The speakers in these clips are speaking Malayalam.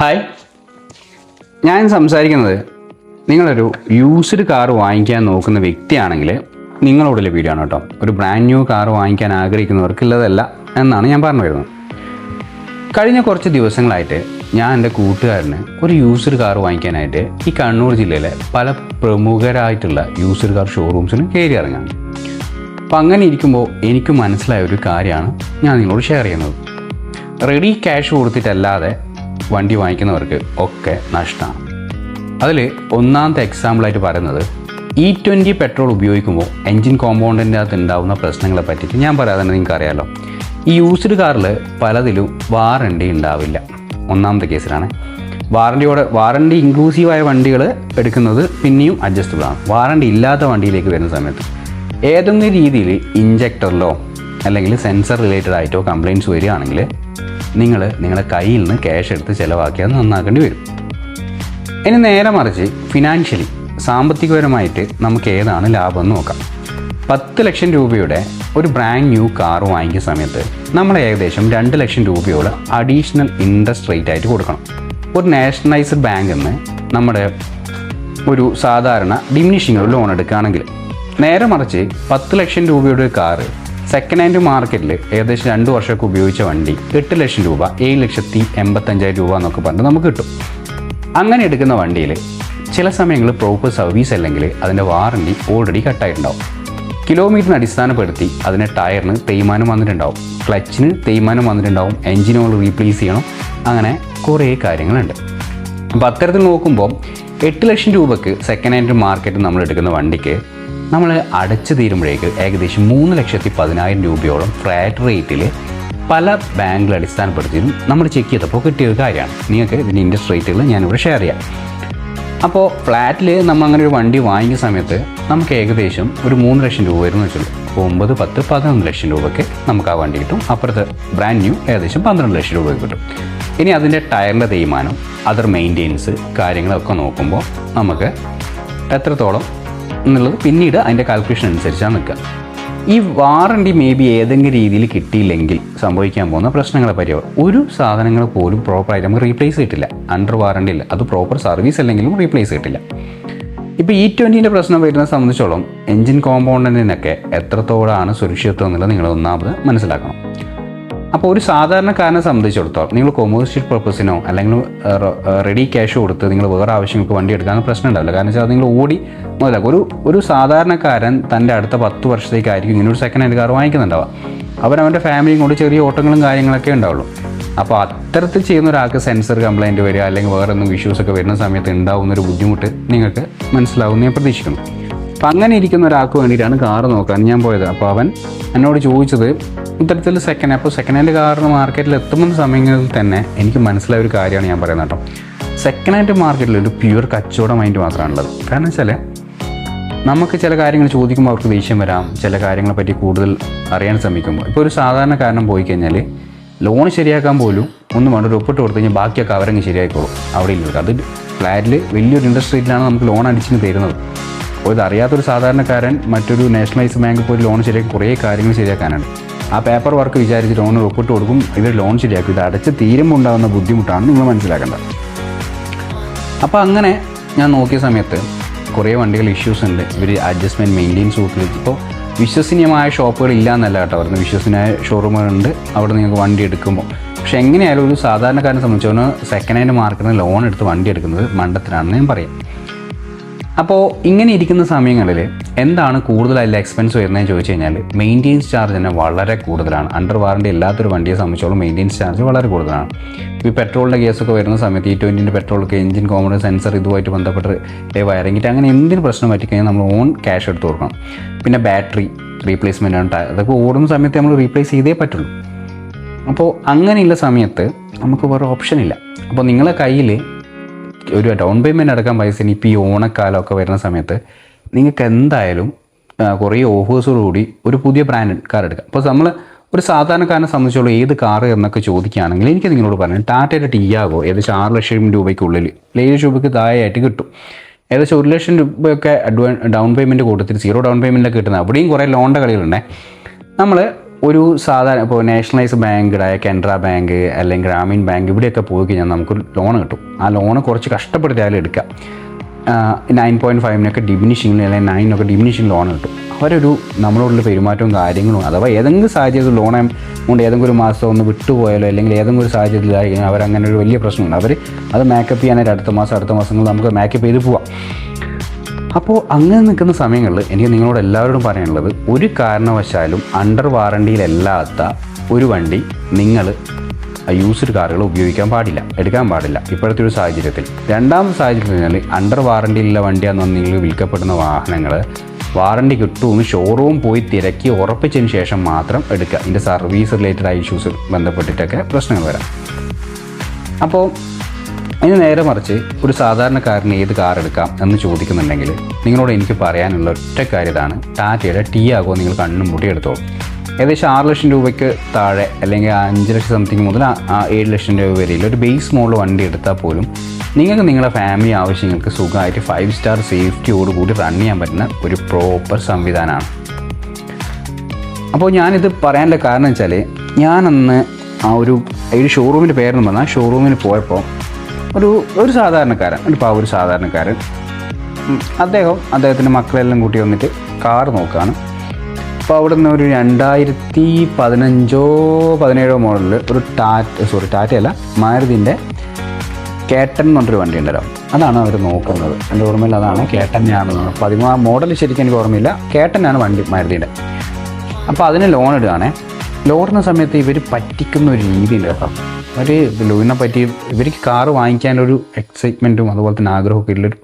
ഹായ്, ഞാൻ സംസാരിക്കുന്നത് നിങ്ങളൊരു യൂസ്ഡ് കാർ വാങ്ങിക്കാൻ നോക്കുന്ന വ്യക്തിയാണെങ്കിൽ നിങ്ങളോടുള്ള വീഡിയോ ആണ് കേട്ടോ. ഒരു ബ്രാൻഡ് ന്യൂ കാർ വാങ്ങിക്കാൻ ആഗ്രഹിക്കുന്നവർക്കുള്ളതല്ല എന്നാണ് ഞാൻ പറഞ്ഞു വരുന്നത്. കഴിഞ്ഞ കുറച്ച് ദിവസങ്ങളായിട്ട് ഞാൻ എൻ്റെ കൂട്ടുകാരന് ഒരു യൂസ്ഡ് കാർ വാങ്ങിക്കാനായിട്ട് ഈ കണ്ണൂർ ജില്ലയിലെ പല പ്രമുഖരായിട്ടുള്ള യൂസ്ഡ് കാർ ഷോറൂംസിന് കയറി ഇറങ്ങാണ്. അപ്പം അങ്ങനെ ഇരിക്കുമ്പോൾ എനിക്ക് മനസ്സിലായ ഒരു കാര്യമാണ് ഞാൻ നിങ്ങളോട് ഷെയർ ചെയ്യുന്നത്. റെഡി ക്യാഷ് കൊടുത്തിട്ടല്ലാതെ വണ്ടി വാങ്ങിക്കുന്നവർക്ക് ഒക്കെ നഷ്ടമാണ്. അതിൽ ഒന്നാമത്തെ എക്സാമ്പിളായിട്ട് പറയുന്നത് E20 പെട്രോൾ ഉപയോഗിക്കുമ്പോൾ എൻജിൻ കോമ്പൗണ്ടിൻ്റെ അകത്ത് ഉണ്ടാകുന്ന പ്രശ്നങ്ങളെ പറ്റിയിട്ട് ഞാൻ പറയാതെ തന്നെ നിങ്ങൾക്ക് അറിയാമല്ലോ. ഈ യൂസ്ഡ് കാറിൽ പലതിലും വാറണ്ടി ഉണ്ടാവില്ല. ഒന്നാമത്തെ കേസിലാണ്. വാറണ്ടി ഇൻക്ലൂസീവായ വണ്ടികൾ എടുക്കുന്നത് പിന്നെയും അഡ്ജസ്റ്റബിളാണ്. വാറണ്ടി ഇല്ലാത്ത വണ്ടിയിലേക്ക് വരുന്ന സമയത്ത് ഏതെങ്കിലും രീതിയിൽ ഇഞ്ചക്ടറിലോ അല്ലെങ്കിൽ സെൻസർ റിലേറ്റഡ് ആയിട്ടോ കംപ്ലയിൻറ്റ്സ് വരികയാണെങ്കിൽ നിങ്ങളുടെ കയ്യിൽ നിന്ന് ക്യാഷ് എടുത്ത് ചിലവാക്കി അത് നന്നാക്കേണ്ടി വരും. ഇനി നേരെ മറിച്ച് ഫിനാൻഷ്യലി സാമ്പത്തികപരമായിട്ട് നമുക്ക് ഏതാണ് ലാഭം എന്ന് നോക്കാം. 10 ലക്ഷം രൂപയുടെ ഒരു ബ്രാൻഡ് ന്യൂ കാർ വാങ്ങിക്കുന്ന സമയത്ത് നമ്മൾ ഏകദേശം 2 ലക്ഷം രൂപയോളം അഡീഷണൽ ഇൻട്രസ്റ്റ് റേറ്റ് ആയിട്ട് കൊടുക്കണം. ഒരു നാഷണലൈസ്ഡ് ബാങ്കിൽ നിന്ന് നമ്മുടെ ഒരു സാധാരണ ഡിമിനിഷിംഗ് ലോൺ എടുക്കുകയാണെങ്കിൽ. നേരെ മറിച്ച് 10 ലക്ഷം രൂപയുടെ കാറ് സെക്കൻഡ് ഹാൻഡ് മാർക്കറ്റിൽ ഏകദേശം 2 വർഷമൊക്കെ ഉപയോഗിച്ച വണ്ടി 8 ലക്ഷം രൂപ, 7,85,000 രൂപ എന്നൊക്കെ പറഞ്ഞ് നമുക്ക് കിട്ടും. അങ്ങനെ എടുക്കുന്ന വണ്ടിയിൽ ചില സമയങ്ങളിൽ പ്രോപ്പർ സർവീസ് അല്ലെങ്കിൽ അതിൻ്റെ വാറണ്ടി ഓൾറെഡി കട്ടായിട്ടുണ്ടാവും. കിലോമീറ്ററിന് അടിസ്ഥാനപ്പെടുത്തി അതിൻ്റെ ടയറിന് തേയ്മാനം വന്നിട്ടുണ്ടാവും, ക്ലച്ചിന് തേയ്മാനം വന്നിട്ടുണ്ടാവും, എൻജിനോൾ റീപ്ലേസ് ചെയ്യണം, അങ്ങനെ കുറേ കാര്യങ്ങളുണ്ട്. അപ്പോൾ അത്തരത്തിൽ നോക്കുമ്പോൾ 8 ലക്ഷം രൂപയ്ക്ക് സെക്കൻഡ് ഹാൻഡ് മാർക്കറ്റിൽ നമ്മൾ എടുക്കുന്ന വണ്ടിക്ക് നമ്മൾ അടച്ചു തീരുമ്പോഴേക്ക് ഏകദേശം 3,10,000 രൂപയോളം ഫ്ലാറ്റ് റേറ്റിൽ പല ബാങ്കുകൾ അടിസ്ഥാനപ്പെടുത്തിയും നമ്മൾ ചെക്ക് ചെയ്തപ്പോൾ കിട്ടിയൊരു കാര്യമാണ്. നിങ്ങൾക്ക് ഇതിൻ്റെ ഇൻട്രസ്റ്റ് റേറ്റുകൾ ഞാനിവിടെ ഷെയർ ചെയ്യാം. അപ്പോൾ ഫ്ലാറ്റിൽ നമ്മൾ അങ്ങനെ ഒരു വണ്ടി വാങ്ങിക്കുന്ന സമയത്ത് നമുക്ക് ഏകദേശം ഒരു 3 ലക്ഷം രൂപ വരുമെന്ന് വെച്ചുള്ളൂ. 9, 10, 11 ലക്ഷം രൂപയ്ക്ക് നമുക്ക് ആ വണ്ടി കിട്ടും. അപ്പുറത്ത് ബ്രാൻഡ് ന്യൂ ഏകദേശം 12 ലക്ഷം രൂപയ്ക്ക് കിട്ടും. ഇനി അതിൻ്റെ ടയറിൻ്റെ തേയ്മാനം, അതർ മെയിൻ്റെനൻസ് കാര്യങ്ങളൊക്കെ നോക്കുമ്പോൾ നമുക്ക് എത്രത്തോളം എന്നുള്ളത് പിന്നീട് അതിൻ്റെ കാൽക്കുലേഷൻ അനുസരിച്ചാണ് നിൽക്കുക. ഈ വാറണ്ടി മേ ബി ഏതെങ്കിലും രീതിയിൽ കിട്ടിയില്ലെങ്കിൽ സംഭവിക്കാൻ പോകുന്ന പ്രശ്നങ്ങളെ പറ്റിയോ ഒരു സാധനങ്ങൾ പോലും പ്രോപ്പറായിട്ട് നമുക്ക് റീപ്ലേസ് കിട്ടില്ല. അണ്ടർ വാറണ്ടി ഇല്ല, അത് പ്രോപ്പർ സർവീസ് അല്ലെങ്കിലും റീപ്ലേസ് കിട്ടില്ല. ഇപ്പോൾ E20 പ്രശ്നം വരുന്നത് സംബന്ധിച്ചോളം എൻജിൻ കോമ്പൗണ്ടിനൊക്കെ എത്രത്തോളമാണ് സുരക്ഷിതത്വം എന്നുള്ളത് നിങ്ങൾ ഒന്നാമത് മനസ്സിലാക്കണം. അപ്പോൾ ഒരു സാധാരണക്കാരനെ സംബന്ധിച്ചിടത്തോളം നിങ്ങൾ കൊമേഴ്ഷ്യൽ പർപ്പസിനോ അല്ലെങ്കിൽ റെഡി ക്യാഷ് കൊടുത്ത് നിങ്ങൾ വേറെ ആവശ്യങ്ങൾക്ക് വണ്ടി എടുക്കാമെന്ന് പ്രശ്നം ഉണ്ടാവില്ല. കാരണം വെച്ചാൽ നിങ്ങൾ ഓടി മുതലാക്കും. ഒരു സാധാരണക്കാരൻ തൻ്റെ അടുത്ത 10 വർഷത്തേക്കായിരിക്കും ഇങ്ങനെ ഒരു സെക്കൻഡ് ഹാൻഡ് കാർ വാങ്ങിക്കുന്നുണ്ടാവുക. അവൻ്റെ ഫാമിലിയും കൊണ്ട് ചെറിയ ഓട്ടങ്ങളും കാര്യങ്ങളൊക്കെ ഉണ്ടാവുള്ളൂ. അപ്പോൾ അത്തരത്തിൽ ചെയ്യുന്ന ഒരാൾക്ക് സെൻസർ കംപ്ലയിൻറ്റ് വരിക അല്ലെങ്കിൽ വേറെ എന്തെങ്കിലും ഇഷ്യൂസൊക്കെ വരുന്ന സമയത്ത് ഉണ്ടാകുന്നൊരു ബുദ്ധിമുട്ട് നിങ്ങൾക്ക് മനസ്സിലാവുമെന്ന് ഞാൻ പ്രതീക്ഷിക്കുന്നു. അപ്പം അങ്ങനെ ഇരിക്കുന്ന ഒരാൾക്ക് വേണ്ടിയിട്ടാണ് കാറ് നോക്കാൻ ഞാൻ പോയത്. അപ്പോൾ അവൻ എന്നോട് ചോദിച്ചത് ഇത്തരത്തിൽ സെക്കൻഡ് ഹാൻഡ് കാറിന് മാർക്കറ്റിൽ എത്തുന്ന സമയങ്ങളിൽ തന്നെ എനിക്ക് മനസ്സിലായ ഒരു കാര്യമാണ് ഞാൻ പറയുന്നത് കേട്ടോ. സെക്കൻഡ് ഹാൻഡ് മാർക്കറ്റിൽ ഒരു പ്യുവർ കച്ചവടം മൈൻഡ് മാത്രമാണുള്ളത്. കാരണം വെച്ചാൽ നമുക്ക് ചില കാര്യങ്ങൾ ചോദിക്കുമ്പോൾ അവർക്ക് ദേഷ്യം വരാം. ചില കാര്യങ്ങളെ പറ്റി കൂടുതൽ അറിയാൻ ശ്രമിക്കുമ്പോൾ ഇപ്പോൾ ഒരു സാധാരണക്കാരനും പോയി കഴിഞ്ഞാൽ ലോൺ ശരിയാക്കാൻ പോലും ഒന്നും വേണ്ട, ഒരു ഒപ്പിട്ട് കൊടുത്തു കഴിഞ്ഞാൽ ബാക്കിയൊക്കെ അവരങ്ങ് ശരിയായിക്കോളും. അവിടെ ഇല്ല, അത് ഫ്ലാറ്റിൽ വലിയൊരു ഇൻട്രസ്റ്റ് റേറ്റിലാണ് നമുക്ക് ലോൺ അടിച്ചിന് തരുന്നത്. അപ്പോൾ ഇതറിയാത്തൊരു സാധാരണക്കാരൻ മറ്റൊരു നാഷണലൈസ്ഡ് ബാങ്കിൽ പോയി ലോൺ ശരിയാക്കി കുറേ കാര്യങ്ങൾ ശരിയാക്കാനാണ്. ആ പേപ്പർ വർക്ക് വിചാരിച്ച് ലോൺ ഒപ്പിട്ട് കൊടുക്കും, ഇവർ ലോൺ ശരിയാക്കും. ഇത് അടച്ച് തീരുമ്പോൾ ഉണ്ടാകുന്ന ബുദ്ധിമുട്ടാണ് നിങ്ങൾ മനസ്സിലാക്കേണ്ടത്. അപ്പോൾ അങ്ങനെ ഞാൻ നോക്കിയ സമയത്ത് കുറേ വണ്ടികൾ ഇഷ്യൂസ് ഉണ്ട്. ഇവർ അഡ്ജസ്റ്റ്മെൻറ്റ് മെയിൻ്റെനൻസ് ഉപയോഗിച്ച് ഇപ്പോൾ വിശ്വസനീയമായ ഷോപ്പുകൾ ഇല്ല എന്നല്ല കേട്ടോ പറയുന്നത്. വിശ്വസനീയമായ ഷോറൂമുകളുണ്ട് അവിടെ നിങ്ങൾക്ക് വണ്ടി എടുക്കുമ്പോൾ. പക്ഷേ എങ്ങനെയായാലും ഒരു സാധാരണക്കാരനെ സംബന്ധിച്ചോളം സെക്കൻഡ് ഹാൻഡ് മാർക്കറ്റിൽ ലോൺ എടുത്ത് വണ്ടി എടുക്കുന്നത് മണ്ടത്തിലാണെന്ന് ഞാൻ പറയാം. അപ്പോൾ ഇങ്ങനെ ഇരിക്കുന്ന സമയങ്ങളിൽ എന്താണ് കൂടുതലായിട്ട് എക്സ്പെൻസ് വരുന്നതെന്ന് ചോദിച്ചു കഴിഞ്ഞാൽ മെയിൻ്റെനൻസ് ചാർജ് തന്നെ വളരെ കൂടുതലാണ്. അണ്ടർ വാറണ്ടി ഇല്ലാത്തൊരു വണ്ടിയെ സംബന്ധിച്ചോളം മെയിൻ്റെനൻസ് ചാർജ് വളരെ കൂടുതലാണ്. ഈ പെട്രോളിൻ്റെ കേസൊക്കെ വരുന്ന സമയത്ത് E20 പെട്രോളൊക്കെ എഞ്ചിൻ കോമ്പൗണ്ട് സെൻസർ ഇതുമായിട്ട് ബന്ധപ്പെട്ട് വയറിങ്ങിട്ട് അങ്ങനെ എന്തിനും പ്രശ്നം പറ്റിക്കഴിഞ്ഞാൽ നമ്മൾ ഓൺ ക്യാഷ് എടുത്ത് കൊടുക്കണം. പിന്നെ ബാറ്ററി റീപ്ലേസ്മെൻ്റ് ആണ്, അതൊക്കെ ഓടുന്ന സമയത്ത് നമ്മൾ റീപ്ലേസ് ചെയ്തേ പറ്റുള്ളൂ. അപ്പോൾ അങ്ങനെയുള്ള സമയത്ത് നമുക്ക് വേറെ ഓപ്ഷൻ ഇല്ല. അപ്പോൾ നിങ്ങളെ കയ്യിൽ ഒരു ഡൗൺ പേയ്മെൻറ്റ് അടക്കാൻ പൈസ ഇപ്പോൾ ഈ ഓണക്കാലമൊക്കെ വരുന്ന സമയത്ത് നിങ്ങൾക്ക് എന്തായാലും കുറേ ഓഫേഴ്സോടുകൂടി ഒരു പുതിയ ബ്രാൻഡ് കാർ എടുക്കാം. അപ്പോൾ നമ്മൾ ഒരു സാധാരണക്കാരനെ സംബന്ധിച്ചുള്ള ഏത് കാറ് എന്നൊക്കെ ചോദിക്കുകയാണെങ്കിൽ എനിക്ക് നിങ്ങളോട് പറഞ്ഞു ടാറ്റയുടെ ടിയാഗോ ഏകദേശം 6 ലക്ഷം രൂപയ്ക്കുള്ളിൽ 7 ലക്ഷം രൂപയ്ക്ക് താഴെയായിട്ട് കിട്ടും. ഏകദേശം 1 ലക്ഷം രൂപയൊക്കെ ഡൗൺ പേയ്മെൻറ്റ് കൊടുത്തിട്ട് 0 ഡൗൺ പേയ്മെൻറ്റിലൊക്കെ കിട്ടുന്നത്. അവിടെയും കുറേ ലോണിൻ്റെ കളികളുണ്ട്. നമ്മൾ ഒരു സാധാരണ ഇപ്പോൾ നാഷണലൈസ് ബാങ്കായ കാനറ ബാങ്ക് അല്ലെങ്കിൽ ഗ്രാമീൺ ബാങ്ക് ഇവിടെയൊക്കെ പോയി കഴിഞ്ഞാൽ നമുക്ക് ലോൺ കിട്ടും. ആ ലോണ് കുറച്ച് കഷ്ടപ്പെടുത്തിയാലും എടുക്കാം. 9.5 ഡിമിനിഷിങ്ങിൽ അല്ലെങ്കിൽ 9 ഡിമിനിഷിങ് ലോൺ കിട്ടും. അവരൊരു നമ്മളോടുള്ള പെരുമാറ്റവും കാര്യങ്ങളും, അഥവാ ഏതെങ്കിലും സാഹചര്യത്തിൽ ലോൺ കൊണ്ട് ഏതെങ്കിലും ഒരു മാസം ഒന്ന് വിട്ടുപോയാലോ അല്ലെങ്കിൽ ഏതെങ്കിലും ഒരു സാഹചര്യത്തിലായി കഴിഞ്ഞാൽ അവരങ്ങനെ ഒരു വലിയ പ്രശ്നമുണ്ട്. അവർ അത് മേക്കപ്പ് ചെയ്യാനായിട്ട് അടുത്ത മാസങ്ങളിൽ നമുക്ക് മേക്കപ്പ് ചെയ്ത് പോവാം. അപ്പോൾ അങ്ങനെ നിൽക്കുന്ന സമയങ്ങളിൽ എനിക്ക് നിങ്ങളോട് എല്ലാവരോടും പറയാനുള്ളത്, ഒരു കാരണവശാലും അണ്ടർ വാറണ്ടിയിലല്ലാത്ത ഒരു വണ്ടി നിങ്ങൾ യൂസ്ഡ് കാറുകൾ ഉപയോഗിക്കാൻ പാടില്ല, എടുക്കാൻ പാടില്ല ഇപ്പോഴത്തെ ഒരു സാഹചര്യത്തിൽ. രണ്ടാമത്തെ സാഹചര്യത്തിൽ അണ്ടർ വാറണ്ടിയിലുള്ള വണ്ടിയാണെന്ന് നിങ്ങൾ വിൽക്കപ്പെടുന്ന വാഹനങ്ങൾ വാറണ്ടി കിട്ടുമെന്ന് ഷോറൂം പോയി തിരക്കി ഉറപ്പിച്ചതിന് ശേഷം മാത്രം എടുക്കുക. ഇതിൻ്റെ സർവീസ് റിലേറ്റഡ് ഇഷ്യൂസ് ബന്ധപ്പെട്ടിട്ടൊക്കെ പ്രശ്നങ്ങൾ വരാം. അപ്പോൾ അതിന് നേരെ മറിച്ച് ഒരു സാധാരണക്കാരന് ഏത് കാർ എടുക്കാം എന്ന് ചോദിക്കുന്നുണ്ടെങ്കിൽ നിങ്ങളോട് എനിക്ക് പറയാനുള്ള ഒറ്റ കാര്യം ഇതാണ്: ടാറ്റയുടെ ടിയാഗോ നിങ്ങൾ കണ്ണും മുടി എടുത്തോളൂ. ഏകദേശം 6 ലക്ഷം രൂപയ്ക്ക് താഴെ അല്ലെങ്കിൽ 5 ലക്ഷം സംതിങ് മുതൽ 7 ലക്ഷം രൂപ വരെയുള്ള ഒരു ബേസ് മോഡൽ വണ്ടി എടുത്താൽ പോലും നിങ്ങൾക്ക് നിങ്ങളുടെ ഫാമിലി ആവശ്യങ്ങൾക്ക് സുഖമായിട്ട് 5 സ്റ്റാർ സേഫ്റ്റിയോടുകൂടി റൺ ചെയ്യാൻ പറ്റുന്ന ഒരു പ്രോപ്പർ സംവിധാനമാണ്. അപ്പോൾ ഞാനിത് പറയാനുള്ള കാരണം വെച്ചാൽ, ഞാനന്ന് ഒരു ഷോറൂമിൻ്റെ പേരെന്ന് പറഞ്ഞാൽ ഷോറൂമിൽ പോയപ്പോൾ ഒരു സാധാരണക്കാരൻ, ഒരു സാധാരണക്കാരൻ അദ്ദേഹത്തിൻ്റെ മക്കളെല്ലാം കൂട്ടി വന്നിട്ട് കാർ നോക്കുകയാണ്. അപ്പോൾ അവിടെ നിന്ന് ഒരു 2015-17 മോഡലിൽ ഒരു ടാറ്റയല്ല മാരുതിൻ്റെ കേട്ടൻ എന്ന് പറഞ്ഞൊരു വണ്ടി ഉണ്ടല്ലോ, അതാണ് അവർ നോക്കുന്നത്. എൻ്റെ ഓർമ്മയിൽ അതാണ് കേട്ടനാണെന്ന്. 13 മോഡൽ ശരിക്കും എനിക്ക് ഓർമ്മയില്ല. കേട്ടനാണ് വണ്ടി മാരുതിയുടെ. അപ്പോൾ അതിന് ലോൺ ഇടുകയാണേ. ലോണിന് സമയത്ത് ഇവർ പറ്റിക്കുന്ന ഒരു രീതിയുണ്ട് കേട്ടോ. അവർ ലോണിനെ പറ്റി ഇവർക്ക് കാറ് വാങ്ങിക്കാനൊരു എക്സൈറ്റ്മെൻറ്റും അതുപോലെ തന്നെ ആഗ്രഹമൊക്കെ ഉള്ളൊരു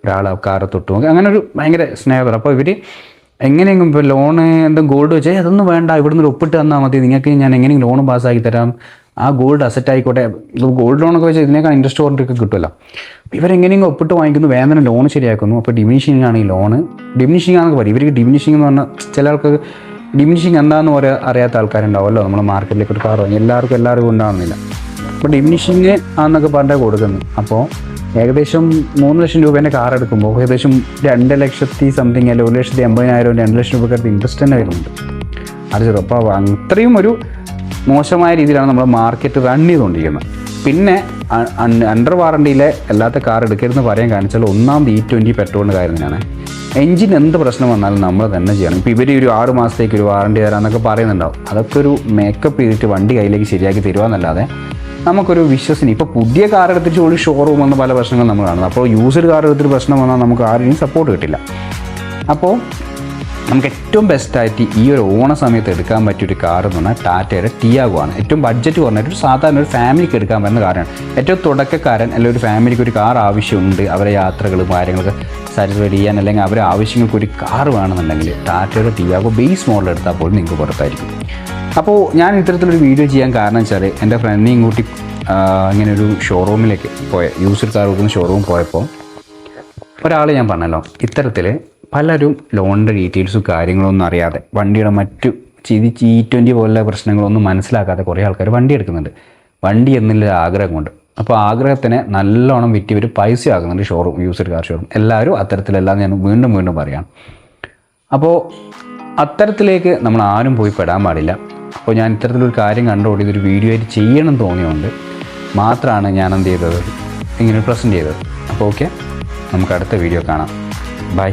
ഒരാൾ കാറ് തൊട്ട് നോക്കി അങ്ങനെ ഒരു ഭയങ്കര സ്നേഹം. അപ്പോൾ ഇവർ എങ്ങനെയെങ്കിലും ഇപ്പോൾ ലോണ് എന്തും ഗോൾഡ് വെച്ചാൽ അതൊന്നും വേണ്ട, ഇവിടുന്ന് ഒരു ഒപ്പിട്ട് തന്നാൽ മതി, നിങ്ങൾക്ക് ഞാൻ എങ്ങനെയും ലോൺ പാസ്സാക്കി തരാം, ആ ഗോൾഡ് അസറ്റ് ആയിക്കോട്ടെ. ഗോൾഡ് ലോണൊക്കെ വെച്ചാൽ ഇതിനേക്കാൾ ഇൻട്രസ്റ്റ് ഓറിൻ്റെയൊക്കെ കിട്ടുമല്ലോ. ഇവർ എങ്ങനെയെങ്കിലും ഒപ്പിട്ട് വാങ്ങിക്കുന്നു, വേദന ലോൺ ശരിയാക്കുന്നു. അപ്പോൾ ഡിമിനിഷിങ് ആണ് ഈ ലോണ്. ഡിമിനിഷിങ് ആണെന്ന് പറയും ഇവർക്ക്. ഡിമിനിഷിങ് എന്ന് പറഞ്ഞാൽ ചില ആൾക്ക് ഡിമിനിഷിങ് എന്താണെന്ന് അറിയാത്ത ആൾക്കാരുണ്ടാവുമല്ലോ. നമ്മൾ മാർക്കറ്റിലേക്ക് ഒരു കാർ വാങ്ങി എല്ലാവർക്കും ഉണ്ടാകുന്നില്ല. അപ്പോൾ ഡിമിനിഷിങ് ആണെന്നൊക്കെ പറഞ്ഞാൽ കൊടുക്കുന്നു. അപ്പോൾ ഏകദേശം 3 ലക്ഷം രൂപേൻ്റെ കാർ എടുക്കുമ്പോൾ ഏകദേശം 2 ലക്ഷത്തി സംതിങ് അല്ലെങ്കിൽ 1,80,000 2 ലക്ഷം രൂപയ്ക്ക് ഇൻട്രസ്റ്റ് തന്നെ വരുന്നുണ്ട്. അത് ചെറുപ്പം. അപ്പോൾ അത്രയും ഒരു മോശമായ രീതിയിലാണ് നമ്മൾ മാർക്കറ്റ് റൺ ചെയ്തുകൊണ്ടിരിക്കുന്നത്. പിന്നെ അണ്ടർ വാറണ്ടിയിലെ അല്ലാത്ത കാർ എടുക്കരുതെന്ന് പറയാൻ കാണിച്ചാൽ ഒന്നാമത് E20 പെട്രോളിൻ്റെ കാര്യം തന്നെയാണ്. എൻജിൻ എന്ത് പ്രശ്നം വന്നാലും നമ്മൾ തന്നെ ചെയ്യണം. ഇപ്പോൾ ഇവർ ഒരു 6 മാസത്തേക്ക് ഒരു വാറണ്ടി തരാമെന്നൊക്കെ പറയുന്നുണ്ടാവും. അതൊക്കെ ഒരു മേക്കപ്പ് ചെയ്തിട്ട് വണ്ടി കയ്യിലേക്ക് ശരിയാക്കി തരുവാന്നല്ലാതെ നമുക്കൊരു വിശ്വസിന്. ഇപ്പോൾ പുതിയ കാർ എടുത്തിട്ട് ഒരു ഷോറൂം വന്ന പല പ്രശ്നങ്ങൾ നമ്മൾ കാണുന്നത്. അപ്പോൾ യൂസ്ഡ് കാർ എടുത്തിട്ട് പ്രശ്നം വന്നാൽ നമുക്ക് ആരെയും സപ്പോർട്ട് കിട്ടില്ല. അപ്പോൾ നമുക്ക് ഏറ്റവും ബെസ്റ്റായിട്ട് ഈ ഒരു ഓണ സമയത്ത് എടുക്കാൻ പറ്റിയൊരു കാർ എന്ന് പറഞ്ഞാൽ ടാറ്റയുടെ ടിയാഗോ ആണ്. ഏറ്റവും ബഡ്ജറ്റ് കുറഞ്ഞിട്ട് ഒരു സാധാരണ ഒരു ഫാമിലിക്ക് എടുക്കാൻ പറ്റുന്ന കാറാണ്. ഏറ്റവും തുടക്കക്കാരൻ അല്ലെങ്കിൽ ഒരു ഫാമിലിക്ക് ഒരു കാർ ആവശ്യമുണ്ട്, അവരെ യാത്രകളും കാര്യങ്ങളൊക്കെ സാറ്റിസ്ഫൈഡ് ചെയ്യാൻ അല്ലെങ്കിൽ അവരെ ആവശ്യങ്ങൾക്ക് ഒരു കാർ വേണമെന്നുണ്ടെങ്കിൽ ടാറ്റയുടെ ടിയാഗോ ബേസ് മോഡൽ എടുത്താൽ പോലും നിങ്ങൾക്ക് പുറത്തായിരിക്കും. അപ്പോൾ ഞാൻ ഇത്തരത്തിലൊരു വീഡിയോ ചെയ്യാൻ കാരണം വെച്ചാൽ എൻ്റെ ഫ്രണ്ടിനെയും കൂട്ടി ഇങ്ങനെ ഒരു ഷോറൂമിലേക്ക് യൂസ്ഡ് കാർ കൊടുക്കുന്ന ഷോറൂം പോയപ്പോൾ ഒരാൾ ഞാൻ പറഞ്ഞല്ലോ, ഇത്തരത്തിൽ പലരും ലോണിൻ്റെ ഡീറ്റെയിൽസും കാര്യങ്ങളൊന്നും അറിയാതെ വണ്ടിയുടെ മറ്റു E20 പോലുള്ള പ്രശ്നങ്ങളൊന്നും മനസ്സിലാക്കാതെ കുറേ ആൾക്കാർ വണ്ടി എടുക്കുന്നുണ്ട്. വണ്ടി എന്നുള്ള ആഗ്രഹം കൊണ്ട്. അപ്പോൾ ആഗ്രഹത്തിന് നല്ലോണം വിറ്റ് ഇവർ പൈസ ആകുന്നുണ്ട് ഷോറൂം, യൂസ്ഡ് കാർ ഷോറൂം. എല്ലാവരും അത്തരത്തിലെല്ലാം ഞാൻ വീണ്ടും പറയാം. അപ്പോൾ അത്തരത്തിലേക്ക് നമ്മൾ ആരും പോയി പെടാൻ പാടില്ല. അപ്പോൾ ഞാൻ ഇത്തരത്തിലൊരു കാര്യം കണ്ടുകൊണ്ട് ഇതൊരു വീഡിയോ ആയിട്ട് ചെയ്യണം തോന്നിയുകൊണ്ട് മാത്രമാണ് ഞാൻ എന്ത് ചെയ്തത്, ഇങ്ങനെ പ്രസൻറ്റ് ചെയ്തത്. അപ്പോൾ ഓക്കെ, നമുക്ക് അടുത്ത വീഡിയോ കാണാം. ബൈ.